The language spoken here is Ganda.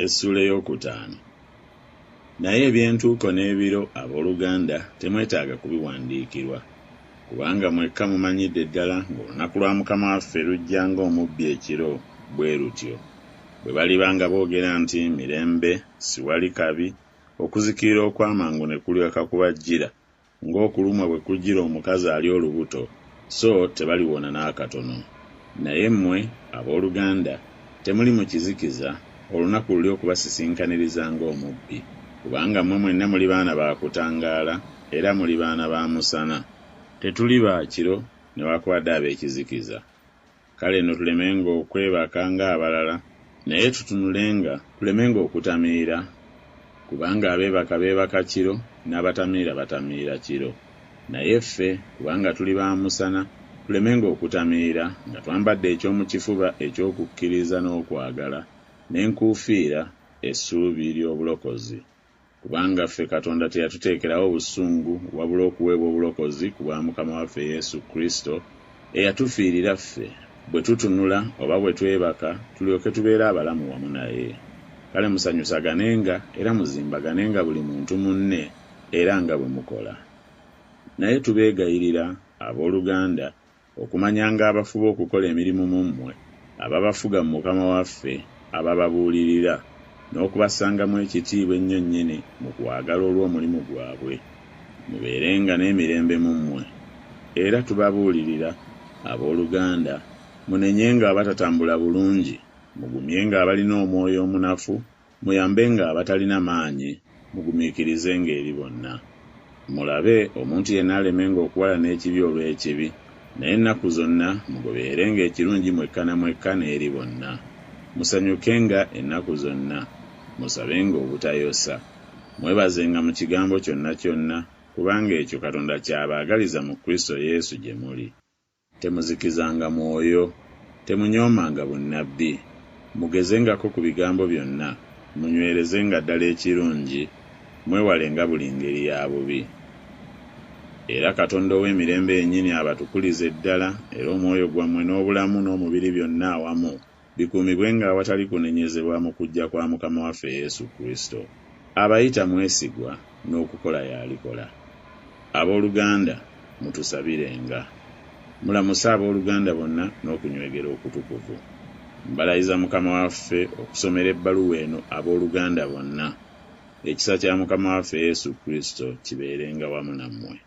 Essula ey'okutaano. Naye ebyentuuko n'ebiro abooluganda temwetaaga kubiwandiikirwa, kubanga mwekka mumanyidde ddala ng'olunaku lwa Mukama waffe lujja ng'omubbi ekiro bwe lutyo. Bwe baliba nga boogera nti mirembe, siwali kabi, okuzikirira okw'amangu ne kulyoka kubajjira, ng'okulumwa bwe kujjira omukazi ali olubuto, so tebaliwona n'akatono. Naye mmwe abooluganda temuli mu kizikiza olunaku luli okubasisinkaniriza ng'omubbi, kubanga mmwe mwenna muli baana ba kutangaala era muli baana ba musana. Tetuli ba kiro newaakubadde ab'ekizikiza. Kale nno tulemenga okwebaka ng'abalala, naye tutunulenga tulemenga okutamiira, kubanga abeebaka beebaka kiro n'abatamiira batamiira kiro. Naye ffe kubanga tuli ba musana tulemenga okutamiira nga twambadde eky'omu kifuba eky'okukkiriza n'okwagala, n'enkuufiira essuubi ly'obulokozi. Kubanga ffe Katonda teyatuteekerawo busungu wabula okuweebwa obulokozi ku bwa Mukama waffe Yesu Kristo, eyatufiirira ffe bwe tutunula oba bwe twebaka tulyoke tubeere abalamu wamu naye. Kale musanyusaganenga era muzimbaganenga buli muntu munne era nga bwe mukola. Naye tubeegayirira abooluganda okumanyanga abafuba okukola emirimu mu mmwe, ababafuga mu Mukama waffe, abababuulirira, n'okubasangamu ekitiibwa ennyo nnyini mu kwagala olw'omulimu gwabwe. Mubeerenga n'emirembe mu mmwe. Era tubabuulirira abooluganda munenyenga abatatambula bulungi, mugumyenga abalina omwoyo omunafu, muyambenga abatalina maanyi, mugumiikirizenga eri bonna. Mulabe omuntu yenna alemenga okuwala n'ekibi olw'ekibi, naye ennaku zonna mugobeerenga ekirungi mwekka na mwekka n'eri bonna. Musanyukenga ennaku zonna, musabenga obutayosa, mwebazenga mu kigambo kyonna kyonna, kubanga ekyo Katonda ky'abaagaliza mu Kristo Yesu gye muli. Temuzikizanga mwoyo, temunyoomanga bunnabbi, mugezengako ku bigambo byonna, munywerezenga ddala ekirungi, mwewalenga buli ngeri ya bubi. Era Katonda ow'emirembe yennyini abatukulize ddala, era omwoyo gwammwe n'obulamu n'omubiri byonna awamu bikuumibwenga awatali kunenyezebwa mu kujja kwa Mukama waffe Yesu Kristo. Abayita mwesigwa n'okukola y'alikola. Abooluganda mutusabirenga. Mulamuse abooluganda bonna n'okunywegera okutukuvu. Mbalayiza Mukama waffe okusomera ebbaluwa eno abooluganda bonna. Ekisa kya Mukama waffe Yesu Kristo kibeerenga wamu nammwe.